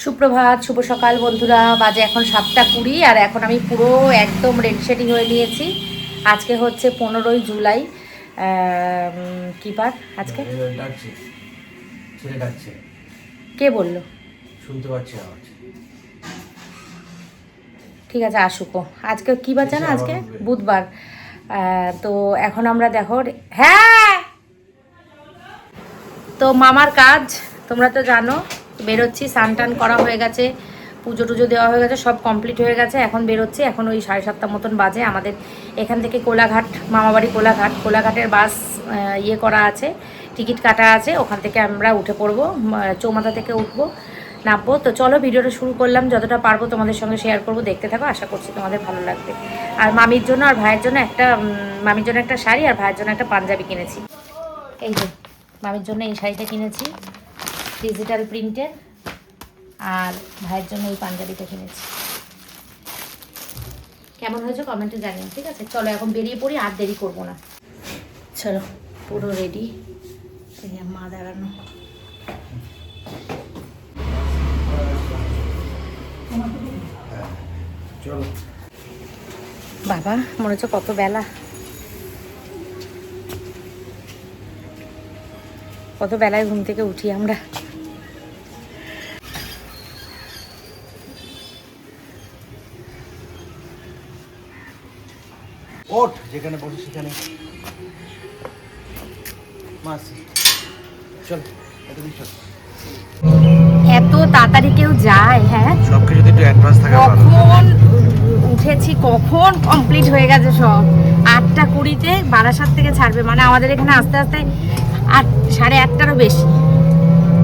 সুপ্রভাত, শুভ সকাল বন্ধুরা। বাজে এখন 7:20 আর এখন আমি পুরো একদম রেডি সেডি হয়ে নিয়েছি। আজকে হচ্ছে 15ই জুলাই। কি বার আজকে? ছেলে ডাকছে। কে বললো? শুনতে পাচ্ছি আওয়াজ। ঠিক আছে, আসুকো। আজকে কি বার জানো? আজকে বুধবার। তো এখন আমরা দেখো, হ্যাঁ তো মামার কাজ তোমরা তো জানো। বেরোচ্ছি, স্নান টান করা হয়ে গেছে, পুজো টুজো দেওয়া হয়ে গেছে, সব কমপ্লিট হয়ে গেছে। এখন বেরোচ্ছি, এখন ওই 7:30 মতন বাজে। আমাদের এখান থেকে কোলাঘাট, মামাবাড়ি কোলাঘাটের বাস ইয়ে করা আছে, টিকিট কাটা আছে। ওখান থেকে আমরা উঠে পড়বো, চৌমাথা থেকে উঠবো, নামবো। তো চলো ভিডিওটা শুরু করলাম, যতটা পারবো তোমাদের সঙ্গে শেয়ার করবো, দেখতে থাকো। আশা করছি তোমাদের ভালো লাগবে। আর মামির জন্য আর ভাইয়ের জন্য মামির জন্য একটা শাড়ি আর ভাইয়ের জন্য একটা পাঞ্জাবি কিনেছি। এই যে মামির জন্য এই শাড়িটা কিনেছি ডিজিটাল প্রিন্টের, আর ভাইয়ের জন্য এই পাঞ্জাবিটা কিনেছি। কেমন হয়েছে কমেন্টে জানিও, ঠিক আছে? চলো এখন বেরিয়ে পড়ি, আর দেরি করবো না। চলো, পুরো রেডি। মা দাঁড়ানো, চলো। বাবা মনে হচ্ছে কত বেলা, কত বেলায় ঘুম থেকে উঠি আমরা। ওঠ, যেখানে বসে সেখানে। মাসি চল, এত তাড়াতাড়ি কেউ যায়? হ্যাঁ, সবকে যদি একটু অ্যাডভান্স থাকা ভালো। কখন উঠেছি, কখন কমপ্লিট হয়ে গেছে সব। 8:20-তে বারাসাত থেকে ছাড়বে, মানে আমাদের এখানে আস্তে আস্তে 8:30-ও বেশি।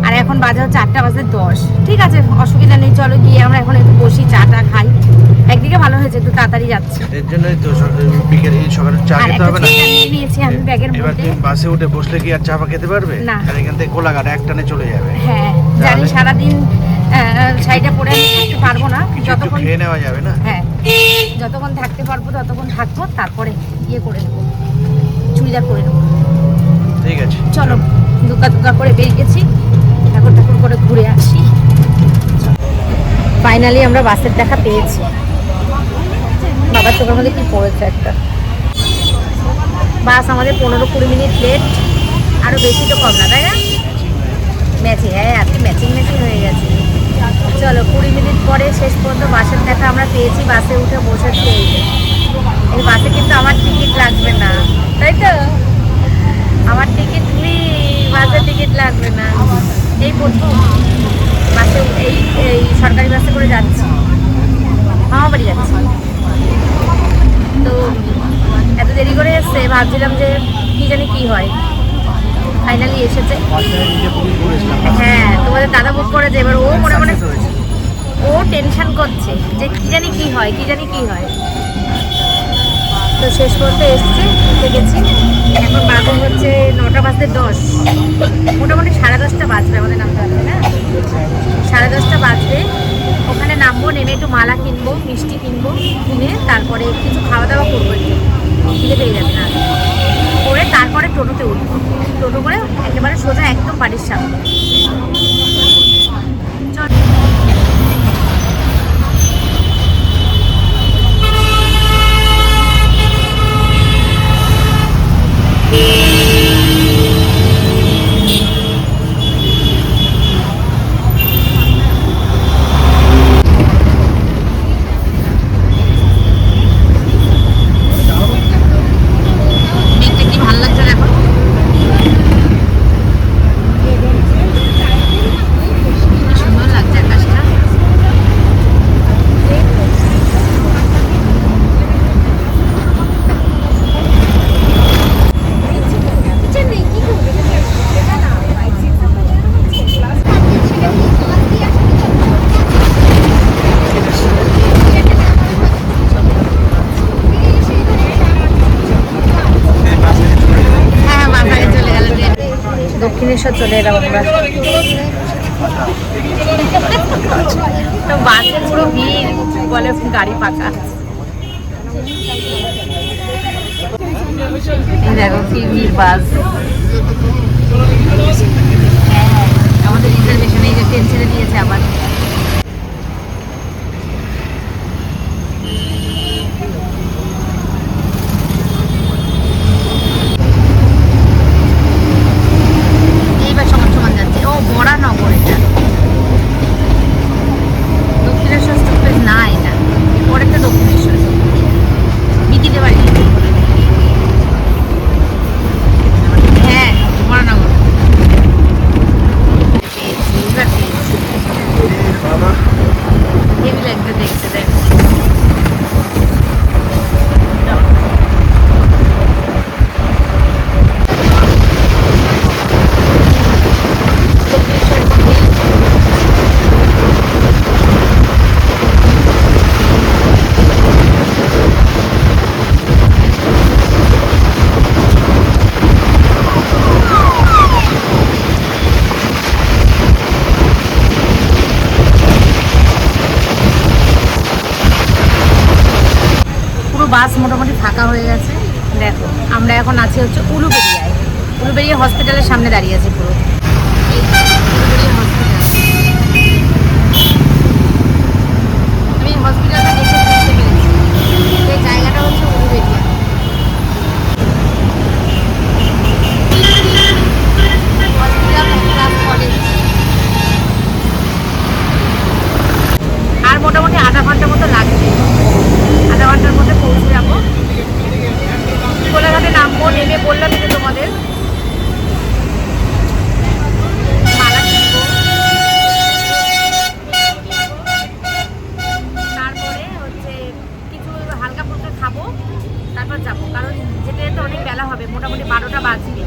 আর এখন বাজে হচ্ছে 8:10। ঠিক আছে, অসুবিধা নেই। চলো গিয়ে আমরা এখন একটু বসি, চাটা খাই। একদিকে ভালো হয়েছে, একটু তাড়াতাড়ি যাচ্ছে। এর জন্যই তো বিকেলে সকালে চা খেতে হবে না। নিয়ে নিয়েছি আমি ব্যাগের এবার মধ্যে। তুমি বাসে উঠে বসলে কি আর চা খেতে পারবে না। আর এখান থেকে কোলাঘাট একটানে চলে যাবে। হ্যাঁ জানি, সারাদিন শাড়িটা পরে আমি থাকতে পারবো না। যতক্ষণ খেয়ে নেওয়া যাবে না। হ্যাঁ, যতক্ষণ থাকতে পারবো ততক্ষণ থাকবো, তারপরে ইয়ে করে নেবো, চুড়িদার করে নেবো। ঠিক আছে, চলো দুকা করে বেরিয়েছি, ঠাকুর করে ঘুরে আসি। ফাইনালি আমরা বাসের দেখা পেয়েছি। বাবার চোখের মধ্যে কি পড়েছে একটা। বাস আমাদের 15-20 মিনিট লেট, আরো বেশি তো কম না, তাই না? ম্যাচিং, হ্যাঁ আজকে ম্যাচিং হয়ে গেছে। চলো 20 মিনিট পরে শেষ পর্যন্ত বাসের দেখা আমরা পেয়েছি। বাসে উঠে বসেছি। এই বাসে কিন্তু আমার টিকিট লাগবে না, তাই তো? আমার টিকিট নেই, বাসের টিকিট লাগবে না। এই প্রথম বাসে, এই সরকারি বাসে করে যাচ্ছি, মামা বাড়ি যাচ্ছি। তো এত দেরি করে এসছে, ভাবছিলাম যে কি জানি কি হয়। ফাইনালি এসেছে। হ্যাঁ, তোমাদের দাদা বুক করেছে। এবার ও মনে মনে ও টেনশন করছে যে কি জানি কি হয়। তো শেষ পর্যন্ত এসছে, উঠে গেছি। এখন বাজে হচ্ছে 9:10, মোটামুটি 10:30 বাজবে আমাদের নামতে হবে না? 10:30 বাজবে। ওখানে নামবো, নেমে একটু মালা কিনবো, মিষ্টি কিনবো, কিনে তারপরে কিছু খাওয়া দাওয়া করবো, একটু খিদে পেয়ে যাবে না, করে তারপরে টোটোতে উঠবো। টোটো করে একেবারে সোজা একদম বাড়ির সামনে। দক্ষিণেশ্বর চলে এলাম আমরা। তো বাসে পুরো ভিড়, বলে গাড়ি পাকা। দেখো কি ভিড় বাস। হ্যাঁ, আমাদের রিজার্ভেশন এই যে ট্রেন ছেড়ে দিয়েছে আবার। লাগবে দেখতে দেখ। বাস মোটামুটি ফাঁকা হয়ে গেছে। দেখো আমরা এখন আছি হচ্ছে উলুবেড়িয়ায়। উলুবেড়িয়া হসপিটালের সামনে দাঁড়িয়ে আছি পুরো। এই উলুবেড়িয়া হসপিটাল। আমি হসপিটালটা দেখে বুঝতে পেরেছি এই জায়গাটা হচ্ছে উলুবেড়িয়া। Hospital plus college. আর মোটামুটি আধা ঘন্টার মতো লাগবে। আধা ঘন্টার মধ্যে পৌঁছে যাবো। কোলাঘাটে নামবো, নেমে বললাম যে তোমাদের মালা কিনবো, তারপরে হচ্ছে কিছু হালকা ফুলকা খাবো, তারপর যাবো। কারণ যেতে যেতে অনেক বেলা হবে, মোটামুটি 12টা বাজবে।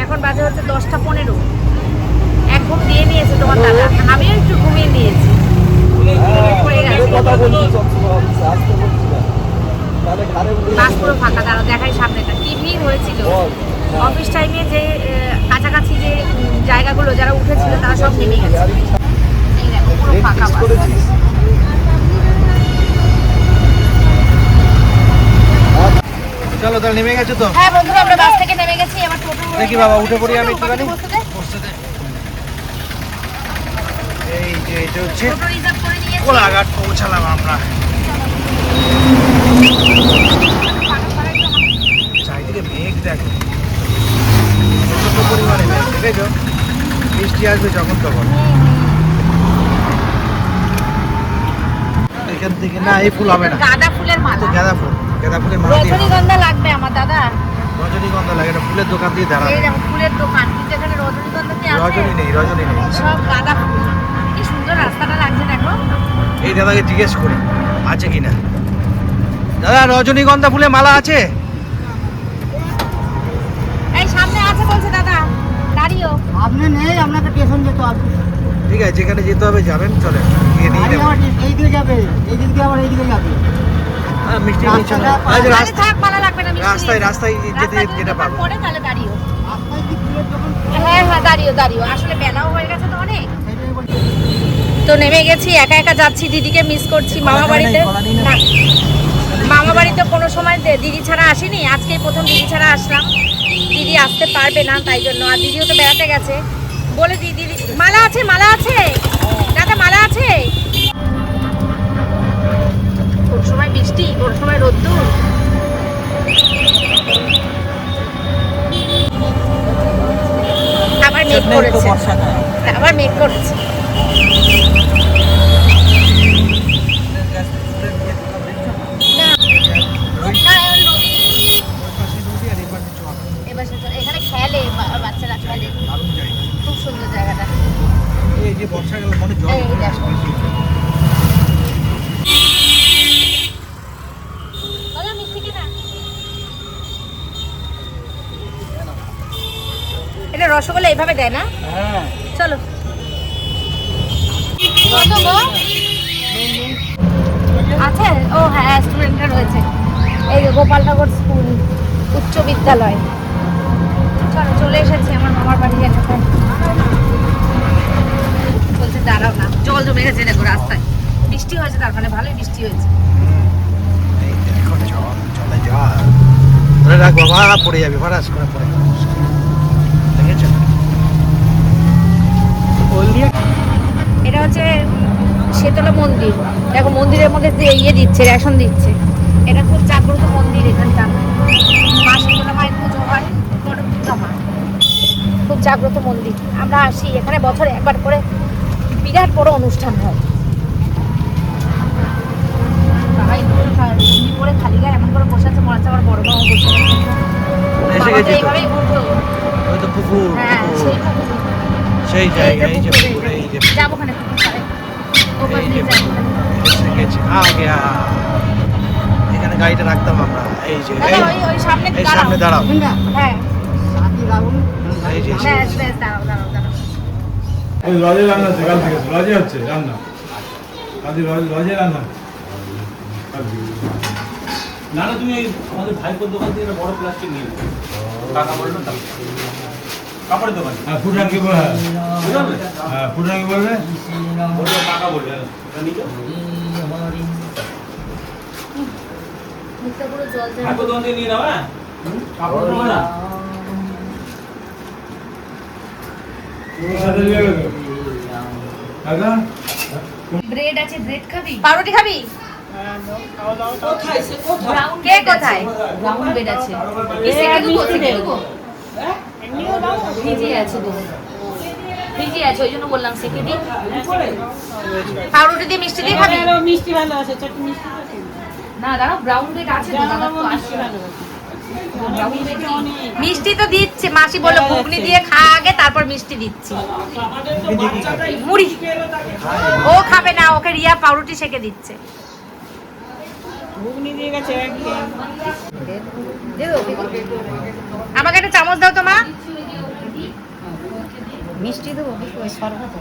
এখন বাজে হচ্ছে 10টা 15। এক ঘুম দিয়ে নিয়েছে তোমার দাদা, আমিও একটু ঘুমিয়ে নিয়েছি। পড়ে গেছে। বাস পুরো ফাঁকা। দাঁড়া দেখাই সামনেটা কি ভিড় হয়েছিল। অফিস টাইমে যে কাছাকাছি যে জায়গাগুলো যারা উঠেছিল তারা সব নেমে গেছে। এই দেখো পুরো ফাঁকা বাস। চলো তাহলে নেমে গেছো তো? হ্যাঁ বন্ধুরা আমরা বাস থেকে নেমে গেছি। এবার টোটো দেখি বাবা উঠে পড়ি আমি একটুখানি। বসতে দে। বসতে দে। এই যে এটা হচ্ছে টোটো রিজার্ভ করে নিয়েছি। কোলাঘাট পৌঁছালাম আমরা। চারিদিকে মেঘ দেখো, প্রচন্ড পরিমাণে মেঘ। দেখেছো বৃষ্টি আসবে যখন তখন। এখান থেকে না এই ফুল হবে না, গাঁদা ফুলের মালা। গাঁদা ফুল, গাঁদা ফুলের মালা দিয়ে হবে। রজনীগন্ধা লাগবে আমার দাদা। রজনীগন্ধা লাগে, এটা ফুলের দোকান দিয়ে দাঁড়াবে। এই দেখো ফুলের দোকান, কিন্তু এখানে রজনীগন্ধা কি আছে? রজনী নেই, রজনী নেই। সব গাঁদা ফুল। কি সুন্দর রাস্তাটা লাগছে দেখো। এই দাদাকে জিজ্ঞেস করি আছে কিনা। দাদা রজনীগন্ধা ফুলের মালা আছে? এই সামনে আছে বলছে দাদা, দাঁড়িও। আপনি নেই, আপনাকে স্টেশন যেতে হবে। ঠিক আছে, যেখানে যেতে হবে যাবেন, চলে গিয়ে নিয়ে গাড়ি নেবেন। আবার এই দিকে যাবে, এই দিক দিয়ে আবার এই দিকে যাবে। হ্যাঁ মিষ্টি নিয়ে চলো। রাস্তাটা- আজ আরে রাস্তা থাক, মালা লাগবে না, মিষ্টি রাস্তায় নিয়ে রাস্তায় এসো। যেতে রাস্তায় যেতে যদি যেটা দোকান পাবো। পড়ে তাহলে দাঁড়িও। রাস্তায় কি ফুলের দোকান? হ্যাঁ হ্যাঁ দাঁড়িও দাঁড়িও। আসলে বেলাও হয়ে গেছে তো অনেক। সেটাই বলছি। তো নেমে গেছি, একা একা যাচ্ছি। দিদিকে মিস করছি। মামা বাড়িতে না, মামা বাড়িতে কোনো সময় দিদি ছাড়া আসিনি। আজকেই প্রথম দিদি ছাড়া আসলাম। দিদি আসতে পারবে না তাই জন্য। আর দিদিও তো বেড়াতে গেছে। বলে দিদি মালা আছে, মালা আছে দাদা, মালা আছে। কোন সময় বৃষ্টি, কোন সময় রোদ্দুর। আবার মেঘ করেছে, আবার মেঘ করেছে। এবার এখানে খেলে বাচ্চারা, খেলে। খুব সুন্দর জায়গাটা। এই যে বর্ষাকাল মনে জল এই দেখো। দাদা মিষ্টি কিনা? এটা রসগোল্লা এইভাবে দেয় না? হ্যাঁ। চলো। কত গো? আছে? ও হ্যাঁ, স্টুডেন্টরা রয়েছে। এই যে গোপালনগর স্কুল উচ্চ বিদ্যালয়। চলো চলে এসেছি আমার মামার বাড়ি এলাকায়। বলছে দাঁড়াও না, জল জমে গেছে দেখো রাস্তায়। বৃষ্টি হয়েছে, তার মানে ভালোই বৃষ্টি হয়েছে। এই দেখো জল, জলে জল। ধরে রাখ বাবা, পড়ে যাবে, ফারাস করে পড়ে যাবে। দেখেছো? এটা হচ্ছে শীতলা মন্দির। দেখো মন্দিরের মধ্যে যে ইয়ে দিচ্ছে, রেশন দিচ্ছে। এটা খুব জাগ্রত মন্দির এখানটা। মা শীতলা মায়ের পুজো হয়, বড় দুর্গা মা। খুব জাগ্রত মন্দির। আমরা আসি এখানে বছরে একবার করে, বিরাট বড় অনুষ্ঠান হয়। বাবা লুঙ্গি পরে খালি গায়ে এমন করে বসে আছে, মনে হচ্ছে আমার বড় মাও বসে আছে। এসে বাবা তো গেছি তো। এইভাবেই ঘুরতো। ওই তো পুকুর, হ্যাঁ পুকুর। সেই পুকুর। সেই এই যে জায়গা, এই যে পুকুর, পুকুর, এই যে যাবো ওখানে পুকুর পাড়ে। ऊपर এই যে से এসে গেছি আগিয়া এখানে গাড়িটা রাখতাম আমরা এই যে দাদা ওই সামনে এই সামনে দাঁড়াও না হ্যাঁ সাথী লাগুন এই যে ব্যাস ব্যাস দাঁড়াও দাঁড়াও দাঁড়াও ওই লজে রান্না হচ্ছে কাল থেকে লজে হচ্ছে রান্না কালকে লজে রান্না না না তুমি আমাদের ভাইপোর দোকান থেকে একটা বড় প্লাস্টিক নিয়ে নাও। টাকা বললো না কাপড়ের দোকান হ্যাঁ ফুটান কি বলবে হ্যাঁ ফুটান কি বলবে বললো টাকা বলবে এটা নিয়ে যাও। মুখটা পুরো জল জল ভাইপোর দোকান থেকে নিয়ে নাও হ্যাঁ কাপড় নেবো না তোমার সাথে নিয়ে যাবে তো? কাকা ব্রেড আছে ব্রেড খাবি পাউরুটি খাবি ব্রাউন কে কোথায় ব্রাউন ব্রেড আছে সেকে দেবো সেকে দেবো ভিজে আছে তো ভিজে আছে ওই জন্য বললাম সেকে দিই পাউরুটি দিয়ে মিষ্টি দিয়ে খাবি মিষ্টি ভালো আছে চটনি মিষ্টি আছে না দাঁড়াও ব্রাউন ব্রেড আছে তো দাদা তো মিষ্টি আসবে ভালো আছে ব্রাউন ব্রেড মিষ্টি তো দিচ্ছে মাসি বললো ঘুগনি দিয়ে খা আগে তারপর মিষ্টি দিচ্ছি মুড়ি ও খাবে না ওকে রিয়া পাউরুটি সেকে দিচ্ছে ঘুগনি দিয়ে গেছে একদিন আমাকে একটা চামচ দাও তো মা মিষ্টি দেবো শরবত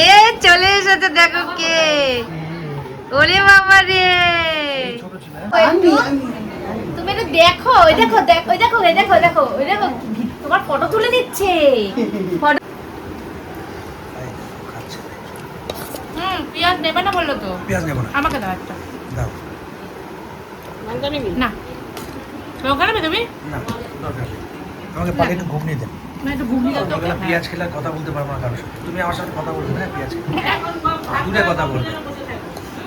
এ চলে এসেছে দেখো কে ওরে বাবা রে তুমি এটা দেখো ওই দেখো দেখো ওই দেখো ওই দেখো দেখো ওই দেখো তোমার ফটো তুলে দিচ্ছে ফটো পেঁয়াজ নেবে না বললো তো পেঁয়াজ নেবো না আমাকে দাও একটা দাও মালদা নিবি না লঙ্কা নেবে তুমি না দরকার নেই আমাকে পাকে একটু ঘুগনি দেন না একটু ঘুগনি দাও তো ওগুলো পেঁয়াজ খেলে আর কথা বলতে পারবো না কারোর সাথে তুমি আমার সাথে কথা বলবে না পেঁয়াজ খেলে দূরে কথা বলবে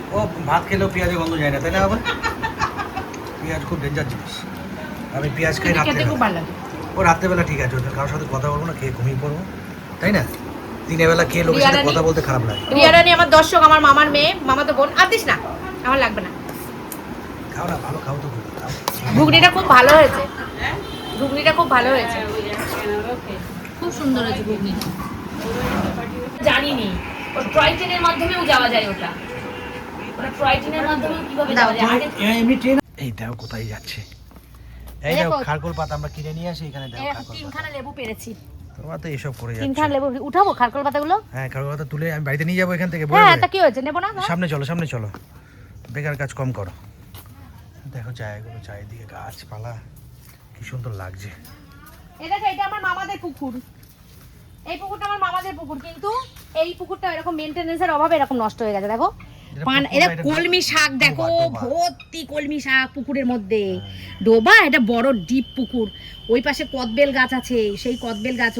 ও ভাত খেলেও পেঁয়াজের গন্ধ যায় না তাই না আবার পেঁয়াজ খুব ডেঞ্জার জিনিস আমি পেঁয়াজ খাই খেতে রাত্রে খুব ভালো লাগে ও রাত্রেবেলা ঠিক আছে ওদের কারোর সাথে কথা বলবো না খেয়ে ঘুমিয়ে পড়বো তাই না দিনের বেলা খেয়ে লোকের সাথে কথা বলতে খারাপ লাগে রিয়া রানী আমার দর্শক আমার মামার মেয়ে মামা তো বোন আর দিস না আমার লাগবে না খাও না ভালো খাও তো ঘুগনি খাও ঘুগনিটা খুব ভালো হয়েছে ঘুগনিটা খুব ভালো হয়েছে খুব সুন্দর হয়েছে ঘুগনি জানিনি ও টয় ট্রেনের মাধ্যমেও যাওয়া যায় ওটা টয় ট্রেনের মাধ্যমেও কিভাবে যাওয়া যায় আগে এমনি ট্রেন এই দেখো কোথায় যাচ্ছে এই দেখো দেখো। খারকোল পাতা আমরা কিনে নিয়ে আসি এখানে দেখো এই খারকোল পাতা তিনখানা লেবু পেরেছি তোমরা তো এসব করে যাচ্ছে তিনখানা লেবু উঠাবো খারকোল পাতাগুলো হ্যাঁ খারকোল পাতা তুলে আমি বাড়িতে নিয়ে যাবো এখান থেকে বলে হ্যাঁ দেবে। তা কি হয়েছে নেবো না সামনে চলো বেকার কাজ কম করো দেখো জায়গাগুলো চারিদিকে গাছপালা কি সুন্দর লাগছে এই দেখো এটা আমার মামাদের পুকুর এই পুকুরটা আমার মামাদের পুকুর কিন্তু এই পুকুরটা এরকম মেইনটেনেন্সের অভাবে এরকম নষ্ট হয়ে গেছে দেখো এটা পান পুকুর এটা না, এটা কলমি শাক দেখো ডোবা। ভর্তি কলমি শাক পুকুরের মধ্যে ডোবা এটা বড় ডিপ পুকুর ওই পাশে কদবেল গাছ আছে সেই কদবেল গাছ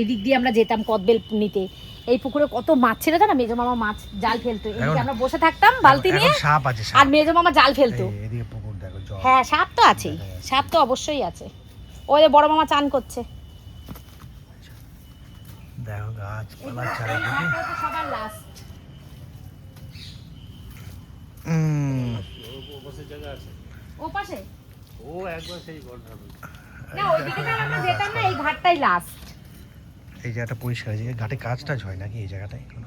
এদিক দিয়ে আমরা যেতাম কদবেল নিতে এই পুকুরে কত মাছ ছিল জানো মেজো মামা মাছ জাল ফেলতো এদিকে এখন- আমরা বসে থাকতাম বালতি এখন নিয়ে সাপ আছে সাপ আর মেজো মামা জাল ফেলতো এই, এদিকে পুকুর দেখো জল হ্যাঁ সাপ তো আছেই সাপ তো অবশ্যই আছে ওই যে বড় মামা চান করছে দেখো গাছপালা চারিদিকে সবার লাস্ট ও পাশে ও একবার সেই ঘটনা না ওইদিকে তো আর আমরা যেতাম না এই ঘাটটাই লাস্ট এই জায়গাটা পরিষ্কার আছে ঘাটে কাজ টাজ হয় নাকি এই জায়গাটায় কোনো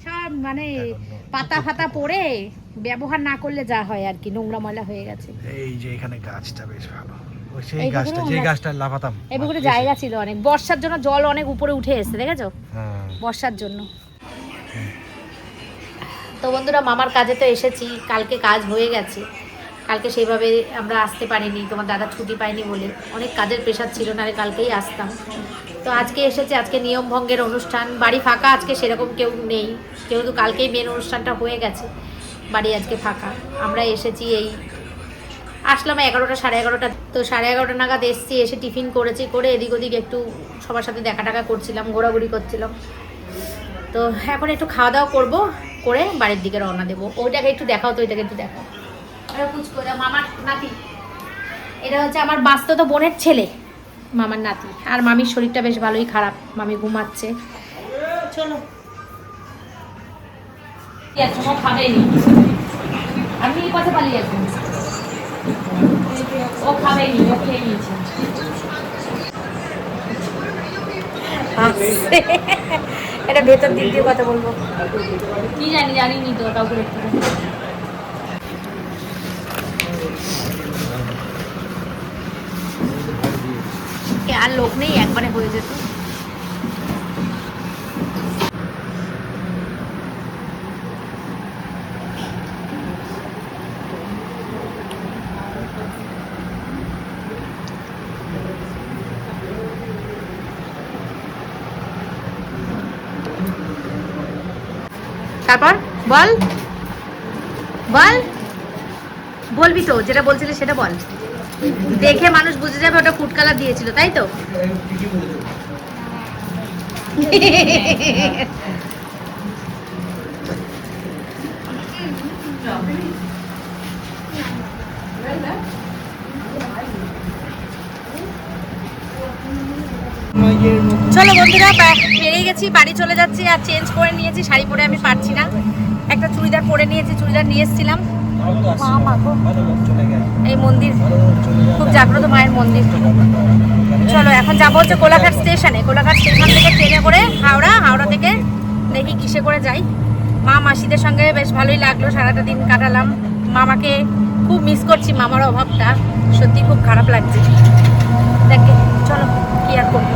সব মানে পাতা ফাতা পড়ে ব্যবহার না করলে যা হয় আর কি নোংরা ময়লা হয়ে গেছে এই যে এখানে গাছটা বেশ ভালো ওই সেই এই গাছটা পুকুরেও যে আমরা- গাছটা লাফাতাম এই পুকুরে জায়গা ছিল অনেক বর্ষার জন্য জল অনেক উপরে উঠে এসেছে দেখেছো হ্যাঁ বর্ষার জন্য তো বন্ধুরা মামার কাজে তো এসেছি কালকে কাজ হয়ে গেছে কালকে সেইভাবে আমরা আসতে পারিনি তোমার দাদা ছুটি পাইনি বলে অনেক কাজের প্রেশার ছিল না কালকেই আসতাম তো আজকে এসেছে আজকে নিয়ম ভঙ্গের অনুষ্ঠান বাড়ি ফাঁকা আজকে সেরকম কেউ নেই যেহেতু কালকেই মেন অনুষ্ঠানটা হয়ে গেছে বাড়ি আজকে ফাঁকা আমরা এসেছি এই আসলাম 11টা 11:30 তো 11:30 নাগাদ এসছি এসে টিফিন করেছি করে এদিক ওদিক একটু সবার সাথে দেখা টাকা করছিলাম ঘোরাঘুরি করছিলাম তো এখন একটু খাওয়া দাওয়া করবো করে বাড়ির দিকে রওনা দেবো ওইটাকে একটু দেখাও তো ওইটাকে একটু দেখাও মামার নাতি এটা হচ্ছে আমার বাস্তত বোনের ছেলে মামার নাতি আর মামির শরীরটা বেশ ভালোই খারাপ মামি ঘুমাচ্ছে চলো খাবেনি আমি এই কথা পালিয়ে আসবো ও খাবেনি ও খেয়ে নিয়েছে হাসছে। এটা ভেতর দিক দিয়ে কথা বলবো। কি জানিনি তো কাউকে দেখতে পাচ্ছি। আর লোক নেই, একবারে হয়ে যেত। তারপর বল বল, বলবি তো, যেটা বলছিলি সেটা বল। দেখে মানুষ বুঝে যাবে ওটা ফুড কালার দিয়েছিল, তাই তো? চলো বন্ধুরা, বেরিয়ে গেছি, বাড়ি চলে যাচ্ছি। আর চেঞ্জ করে নিয়েছি, শাড়ি পরে আমি পারছি না, একটা চুড়িদার পরে নিয়েছি, চুড়িদার নিয়ে এসেছিলাম। এই মন্দির খুব জাগ্রত মায়ের মন্দির। চলো এখন যাবো হচ্ছে কোলাঘাট স্টেশনে। কোলাঘাট স্টেশন থেকে ট্রেনে করে হাওড়া, হাওড়া থেকে দেখি কিসে করে যাই। মা মাসিদের সঙ্গে বেশ ভালোই লাগলো, সারাটা দিন কাটালাম। মামাকে খুব মিস করছি, মামার অভাবটা সত্যি খুব খারাপ লাগছে। দেখে চলো কি আর করবো,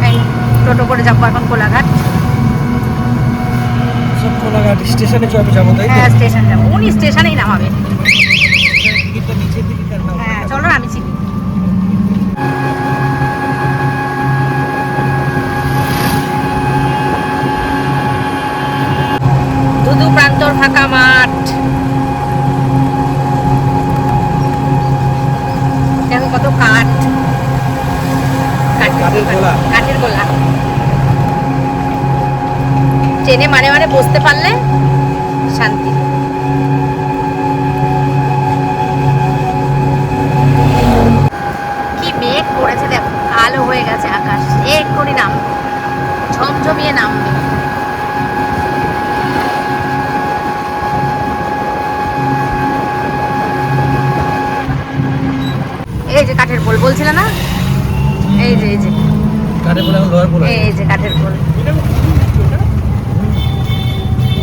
এই টোটো করে যাবো এখন কোলাঘাট। কোলাঘাট স্টেশনে যাবো, তাই তো? হ্যাঁ স্টেশন যাবো, উনি স্টেশনেই নামাবে। টিকিটটা নিচের দিকে কাটনা। হ্যাঁ চলো আমি চিনি। ধুধু প্রান্তর ফাঁকা মাঠ, দেখো কত কাঠ, কাঠের গোলা। কাঠের গোলা। ট্রেনে মানে মানে বসতে পারলে শান্তি। কি মেঘ পড়েছে দেখো, আলো হয়ে গেছে আকাশ, এক্ষুনি নামবে, ঝমঝমিয়ে নামবে। এই যে কাঠের পোল বলছিল না, এই যে এই যে কাঠের গোলা, এখন লোহার গোলা। এই যে কাঠের পোল,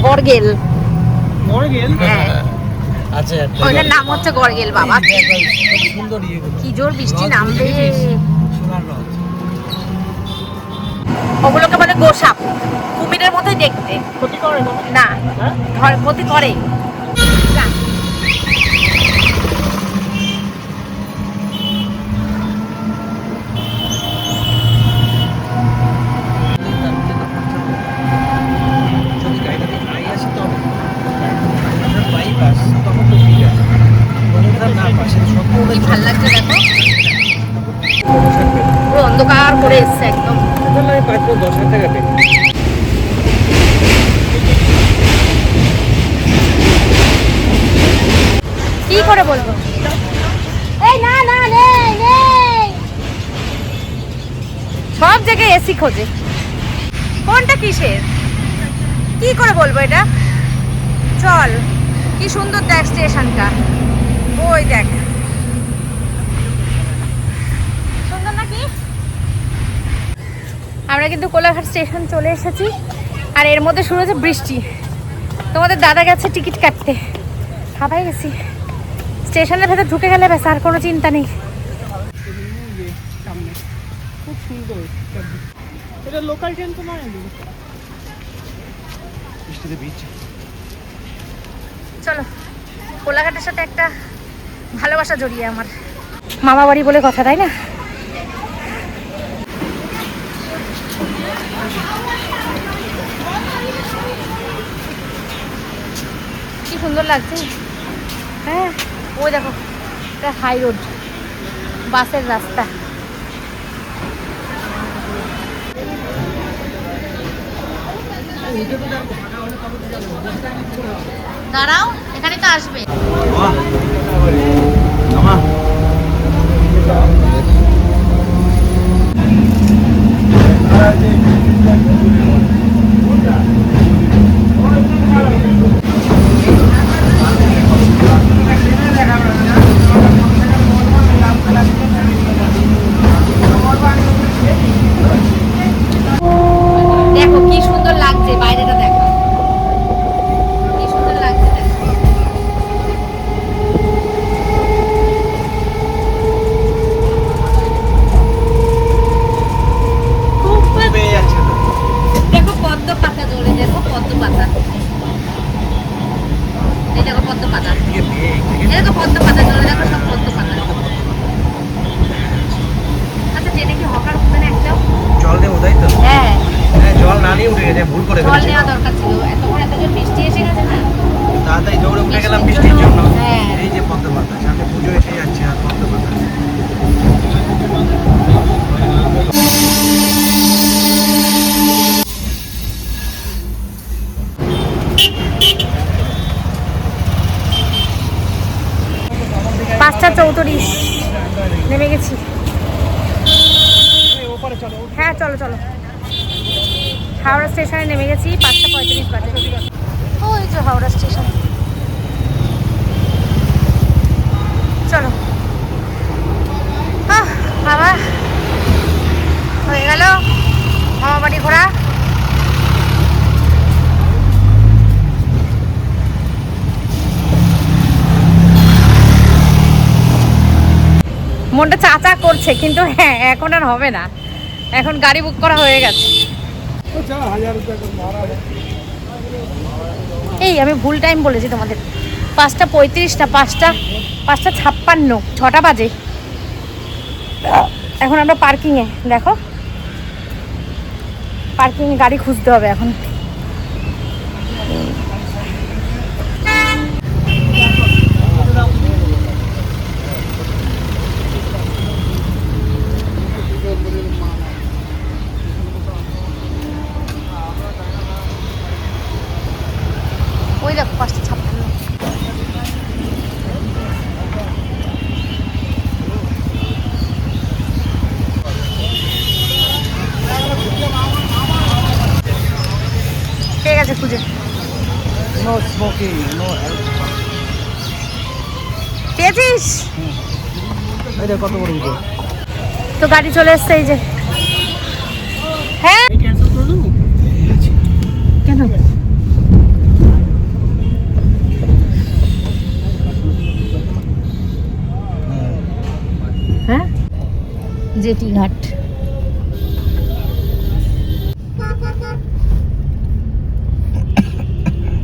গড়গেল। হ্যাঁ আচ্ছা, ওইটার নাম হচ্ছে গড়গেল। বাবা সুন্দর ইয়েগুলো। কি জোর বৃষ্টি নামবে। সোনার রথ। ওগুলোকে বলে গোসাপ, কুমিরের মতোই দেখতে। ক্ষতি করে না? না ক্ষতি করে না। যদি গাড়িটাতে নাই আসে তবে বাইপাস, তখন তো ঠিক আছে। না পাশে কি ভাল লাগছে দেখো, পুরো অন্ধকার করে এসছে একদম। 10,000 টাকা পে। কি করে বলবো, এই না না নেই নেই, সব জায়গায় এসি খোঁজে, কোনটা কিসের, কি করে বলবো এটা। চল, কি সুন্দর দেখ স্টেশনটা, ওই দেখ, সুন্দর নাকি? আমরা কিন্তু কোলাঘাট স্টেশন চলে এসেছি, আর এর মধ্যে শুরু হচ্ছে বৃষ্টি। তোমাদের দাদা গেছে টিকিট কাটতে, খাবাই গেছি। স্টেশনের ভেতর ঢুকে গেলে ব্যাস আর কোনো চিন্তা নেই। খুব সুন্দর। এটা লোকাল ট্রেন তো নয়? বৃষ্টিতে ভিজছে। চলো, কোলাঘাটের সাথে একটা ভালোবাসা জড়িয়ে আমার, মামা বাড়ি বলে কথা, তাই না? কি সুন্দর লাগছে। হ্যাঁ ওই দেখো, এটা হাই রোড, বাসের রাস্তা। দাঁড়াও, এখানে তো আসবে। তাড়াতাড়ি উঠে গেছে, ভুল করে জল ফেলেছি। নেওয়া দরকার ছিল, এতক্ষণ এত জোর বৃষ্টি এসে গেছে না। তাড়াতাড়ি দৌড়ে উঠে গেলাম বৃষ্টির জন্য। হ্যাঁ। এই যে পদ্ম পাতা, সামনে পুজো এসে যাচ্ছে আর পদ্ম পাতা। পাঁচটা 34 নেমে গেছি। হ্যাঁ চলো চলো, হাওড়া স্টেশনে নেমে গেছি, 5:35 বাজে। ওই তো হাওড়া স্টেশন, চলো। বাবা হয়ে গেল মামা বাড়ি ঘোরা। মনটা চাচা করছে, কিন্তু হ্যাঁ এখন আর হবে না, এখন গাড়ি বুক করা হয়ে গেছে। এই আমি ভুল টাইম বলেছি তোমাদের, 5:35 না 5:56, 6টা বাজে। এখন আমরা পার্কিংয়ে, দেখো পার্কিংয়ে গাড়ি খুঁজতে হবে এখন। ওই দেখো 5:56। ঠিক আছে খুঁজে নো স্মোকিং, নো পেয়েছিস? এই দেখ কত বড় ভিডিও। তো গাড়ি চলে এসছে, এই যে। হ্যাঁ কেন? হ্যাঁ জেটি ঘাট।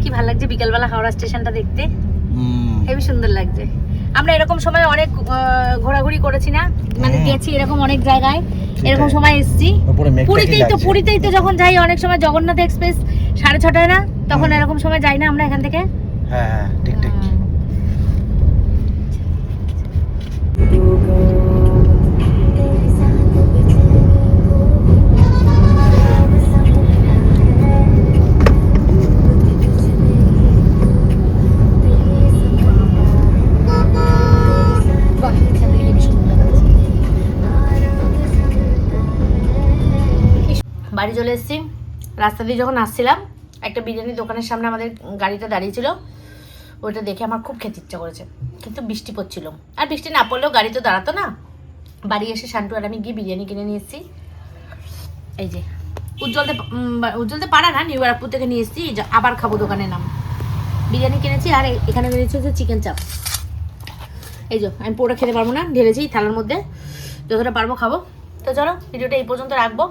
কি ভালো লাগছে বিকেলবেলা হাওড়া স্টেশনটা দেখতে, হেবি সুন্দর লাগছে। আমরা এরকম সময় অনেক ঘোরাঘুরি করেছি না, মানে গেছি এরকম অনেক জায়গায়, এরকম সময় এসেছি। পুরীতেই তো যখন যাই অনেক সময় জগন্নাথ এক্সপ্রেস 6:30 না, তখন এরকম সময় যাই না আমরা এখান থেকে। হ্যাঁ ঠিক ঠিক। বাড়ি চলে এসেছি। রাস্তা দিয়ে যখন আসছিলাম, একটা বিরিয়ানির দোকানের সামনে আমাদের গাড়িটা দাঁড়িয়েছিল, ওইটা দেখে আমার খুব খেতে ইচ্ছা করেছে, কিন্তু বৃষ্টি পড়ছিল। আর বৃষ্টি না পড়লেও গাড়ি তো দাঁড়াতো না। বাড়ি এসে শান্টু আর আমি গিয়ে বিরিয়ানি কিনে নিয়ে এসেছি। এই যে উজ্জ্বলতে পাড়া না, নিউ ব্যারাকপুর থেকে নিয়ে এসেছি, আবার খাবো দোকানের নাম। বিরিয়ানি কিনেছি, আর এখানে বেরিয়েছে হচ্ছে চিকেন চাপ। এই যে আমি পুরোটা খেতে পারবো না, ঢেলেছি থালার মধ্যে, যতটা পারবো খাবো। তো চলো ভিডিওটা এই পর্যন্ত রাখবো,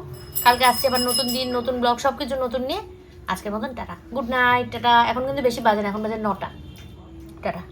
কালকে আসছি আবার নতুন দিন, নতুন ব্লগ, সব কিছু নতুন নিয়ে। আজকের মতন টাটা, গুড নাইট, টাটা। এখন কিন্তু বেশি বাজে না, এখন বাজে 9টা। টাটা।